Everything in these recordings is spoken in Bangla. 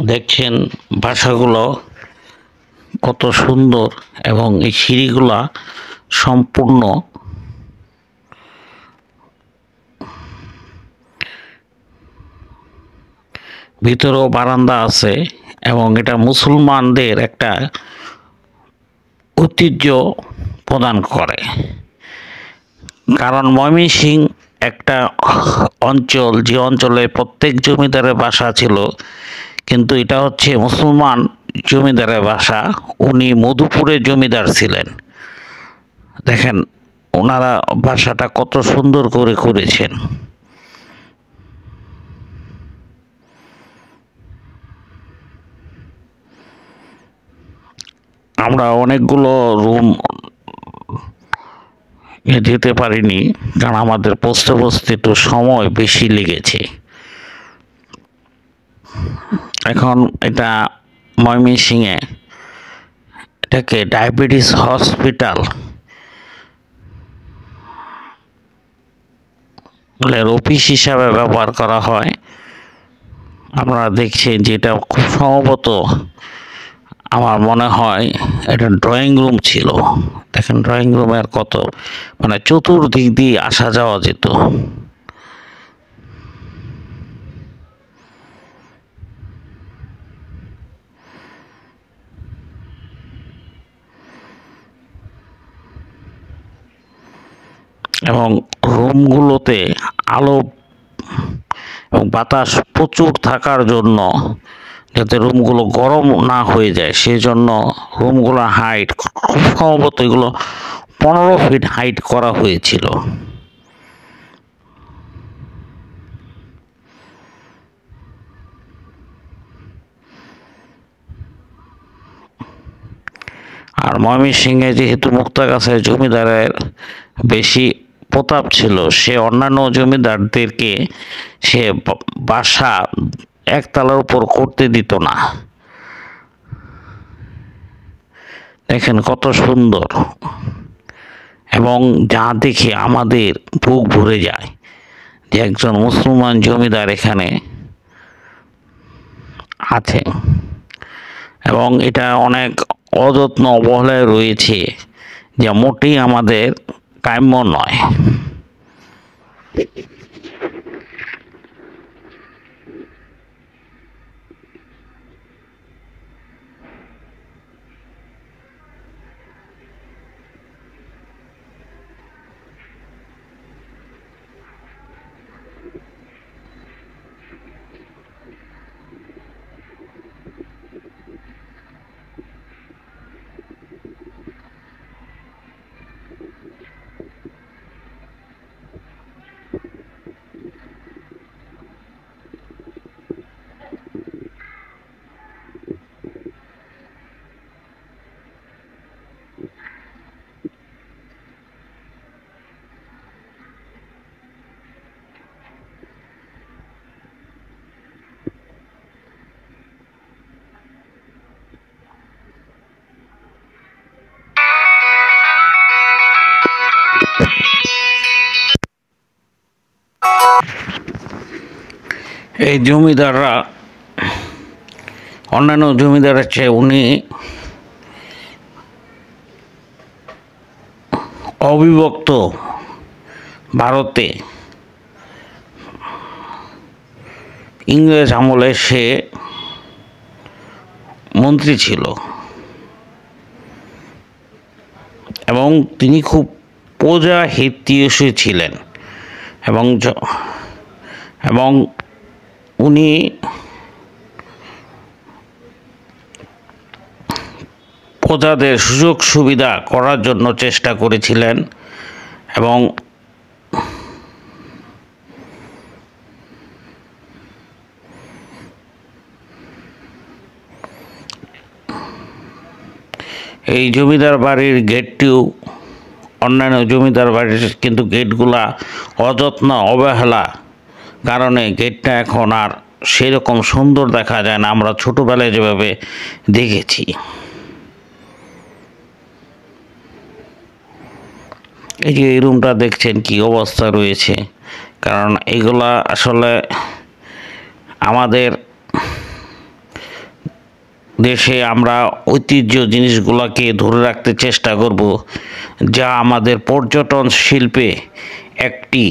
দেখছেন বাসাগুলো কত সুন্দর এবং এই সিঁড়িগুলা সম্পূর্ণ ভিতরেও বারান্দা আছে এবং এটা মুসলমানদের একটা ঐতিহ্য প্রদান করে। কারণ ময়মনসিংহ একটা অঞ্চল, যে অঞ্চলে প্রত্যেক জমিদারের বাসা ছিল, কিন্তু এটা হচ্ছে মুসলমান জমিদারের বাসা। উনি মধুপুরের জমিদার ছিলেন। দেখেন ওনারা বাসাটা কত সুন্দর করে করেছেন। আমরা অনেকগুলো রুম যেতে পারিনি, কারণ আমাদের পৌঁছতে পৌঁছতে একটু সময় বেশি লেগেছে। এখন এটা ময়মনসিংহে এটাকে ডায়াবেটিস হসপিটাল অফিস হিসাবে ব্যবহার করা হয়। আপনারা দেখছেন যে এটা খুব সম্ভবত, আমার মনে হয় এটা ড্রয়িং রুম ছিল। দেখেন ড্রয়িং রুমের কত চতুর্দিক দিয়ে আসা যাওয়া যেত। এবং রুমগুলোতে আলো এবং বাতাস প্রচুর থাকার জন্য, যাতে রুমগুলো গরম না হয়ে যায়, সেই জন্য রুমগুলো হাইট খুব সম্ভবত এগুলো 15 ফিট হাইট করা হয়েছিল। আর ময়মনসিংহে যেহেতু মুক্তাগাছায় জমিদারের বেশি প্রতাপ ছিল, সে অন্যান্য জমিদারদেরকে সে বাসা একতলার উপর করতে দিত না। দেখেন কত সুন্দর, এবং যা দেখে আমাদের বুক ভরে যায় যে একজন মুসলমান জমিদার এখানে আছে। এবং এটা অনেক অযত্ন অবহেলায় রয়েছে, যা মোটেই আমাদের কাম্য নয়। এই জমিদাররা অন্যান্য জমিদারের চেয়ে উনি অবিভক্ত ভারতে ইংরেজ আমলে সে মন্ত্রী ছিল, এবং তিনি খুব প্রজা হিতৈষী ছিলেন। এবং উনি প্রজাদের সুযোগ সুবিধা করার জন্য চেষ্টা করেছিলেন। এবং এই জমিদার বাড়ির গেটটিও অন্যান্য জমিদার বাড়ির কিন্তু গেটগুলা অযত্ন অবহেলা কারণে গেটটা এখন আর সেরকম সুন্দর দেখা যায় না, আমরা ছোটবেলায় যেভাবে দেখেছি। এই যে এই রুমটা দেখছেন কি অবস্থা রয়েছে, কারণ এগুলা আসলে আমাদের দেশে আমরা ঐতিহ্য জিনিসগুলোকে ধরে রাখতে চেষ্টা করব, যা আমাদের পর্যটন শিল্পে একটি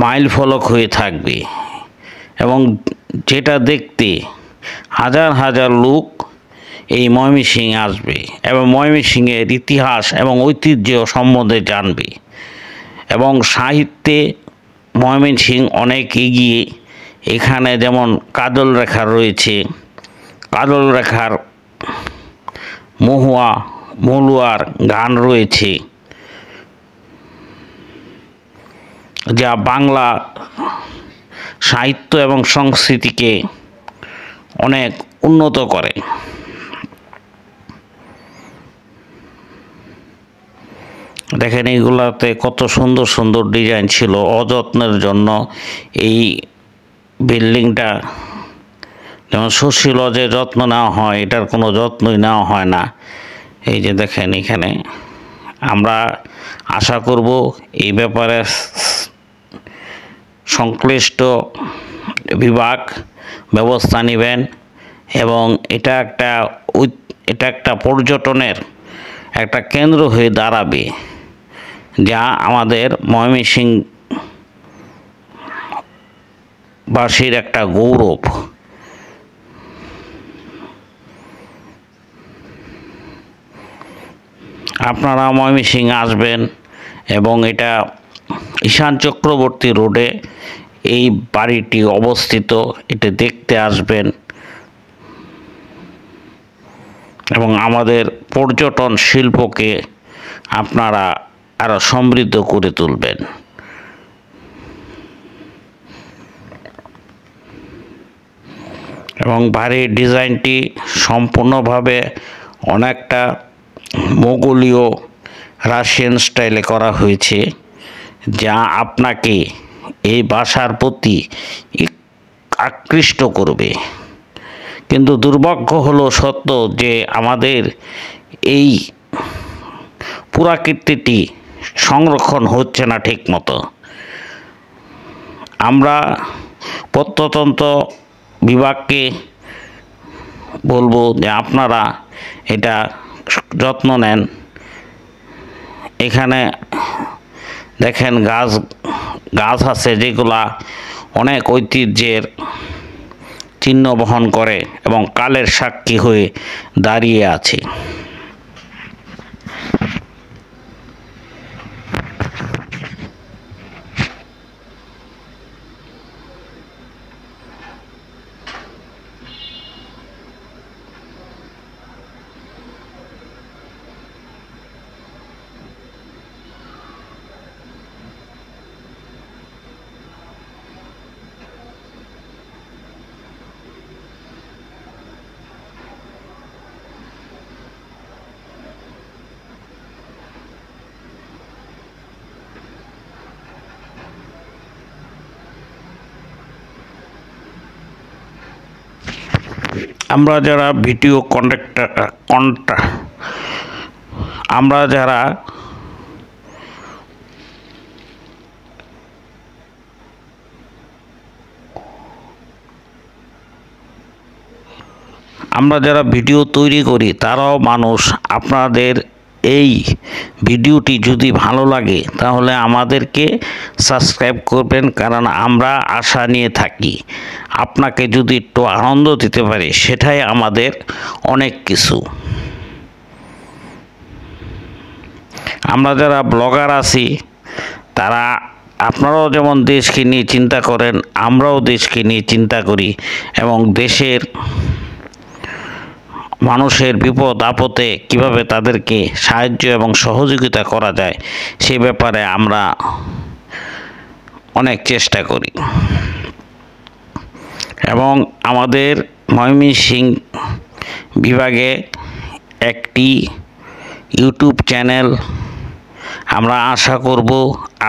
মাইল ফলক হয়ে থাকবে এবং যেটা দেখতে হাজার হাজার লোক এই ময়মনসিংহে আসবে এবং ময়মনসিংহের ইতিহাস এবং ঐতিহ্য সম্বন্ধে জানবে। এবং সাহিত্যে ময়মনসিংহ অনেক এগিয়ে। এখানে যেমন কাজল রেখা রয়েছে, কাজল রেখার মহুয়া মহুয়ার গান রয়েছে, যা বাংলা সাহিত্য এবং সংস্কৃতিকে অনেক উন্নত করে। দেখেন এইগুলাতে কত সুন্দর সুন্দর ডিজাইন ছিল। অযত্নের জন্য এই বিল্ডিংটা, যেমন শশী লজে যত্ন নেওয়া হয়, এটার কোনো যত্নই নেওয়া হয় না। এই যে দেখেন এখানে, আমরা আশা করব এই ব্যাপারে সংশ্লিষ্ট বিভাগ ব্যবস্থা নেবেন এবং এটা একটা পর্যটনের একটা কেন্দ্র হয়ে দাঁড়াবে, যা আমাদের ময়মনসিংহ বাসীর একটা গৌরব। আপনারা ময়মনসিংহ আসবেন এবং এটা ঈশান চক্রবর্তী রোডে এই বাড়িটি অবস্থিত, এটা দেখতে আসবেন এবং আমাদের পর্যটন শিল্পকে আপনারা আরও সমৃদ্ধ করে তুলবেন। এবং বাড়ির ডিজাইনটি সম্পূর্ণভাবে অনেকটা মোগলীয় রাশিয়ান স্টাইলে করা হয়েছে, যা আপনাকে এই বাসার প্রতি আকৃষ্ট করবে। কিন্তু দুর্ভাগ্য হলো সত্য যে আমাদের এই পুরাকীর্তিটি সংরক্ষণ হচ্ছে না ঠিক মতো। আমরা প্রত্নতত্ত্ব বিভাগকে বলবো যে আপনারা এটা যত্ন নেন। এখানে দেখেন গাছ আছে যেগুলা অনেক ঐতিহ্যের চিহ্ন বহন করে এবং কালের সাক্ষী হয়ে দাঁড়িয়ে আছে। আমরা যারা ভিডিও আমরা যারা ভিডিও তৈরি করি তারাও মানুষ। আপনাদের এই ভিডিওটি যদি ভালো লাগে তাহলে আমাদেরকে সাবস্ক্রাইব করবেন, কারণ আমরা আশা নিয়ে থাকি আপনাকে যদি একটু আনন্দ দিতে পারি সেটাই আমাদের অনেক কিছু। আমরা যারা ব্লগার আছি তারা, আপনারাও যেমন দেশকে নিয়ে চিন্তা করেন, আমরাও দেশকে নিয়ে চিন্তা করি এবং দেশের মানুষের বিপদ আপদে কিভাবে তাদেরকে সাহায্য এবং সহযোগিতা করা যায় সে ব্যাপারে আমরা অনেক চেষ্টা করি। এবং আমাদের ময়মনসিংহ বিভাগে একটি ইউটিউব চ্যানেল, আমরা আশা করব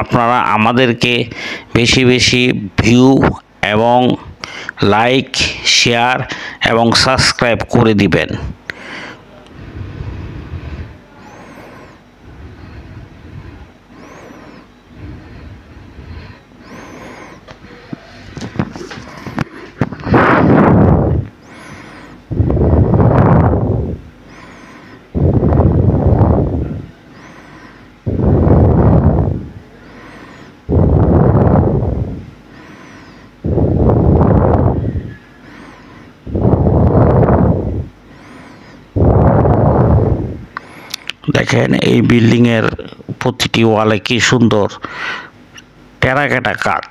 আপনারা আমাদেরকে বেশি বেশি ভিউ এবং লাইক, শেয়ার এবং সাবস্ক্রাইব করে দিবেন। দেখেন এই বিল্ডিংয়ের প্রতিটি ওয়ালে কি সুন্দর টেরাকোটা কাজ,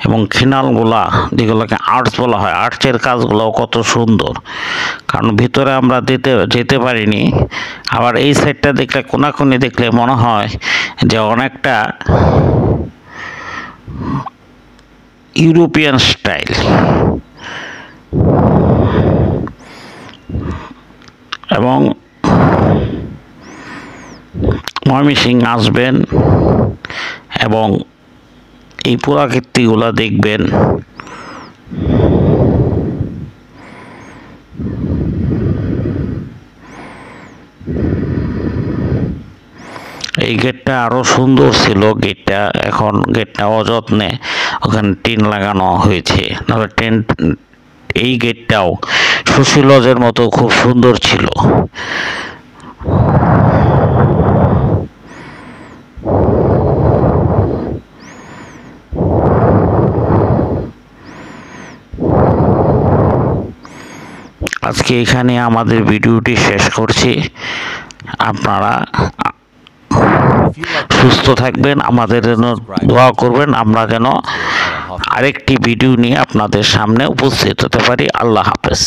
এবং খিনালগুলা যেগুলোকে আর্টস বলা হয়, আর্টসের কাজগুলোও কত সুন্দর, কারণ ভিতরে আমরা যেতে পারিনি। আবার এই সাইডটা দেখলে, কোনাকুনি দেখলে মনে হয় যে অনেকটা ইউরোপিয়ান স্টাইল। এবং ময়মনসিংহ আসবেন এবং এই পুরাকীর্তিগুলো দেখবেন। এই গেটটা আরো সুন্দর ছিল, এখন গেটটা অযত্নে ওখানে টিন লাগানো হয়েছে, নাহলে এই গেটটাও সুশী লজের মতো খুব সুন্দর ছিল। আজকে এখানে আমাদের ভিডিওটি শেষ করছি। আপনারা সুস্থ থাকবেন, আমাদের জন্য দোয়া করবেন, আমরা যেন আরেকটি ভিডিও নিয়ে আপনাদের সামনে উপস্থিত হতে পারি। আল্লাহ হাফেজ।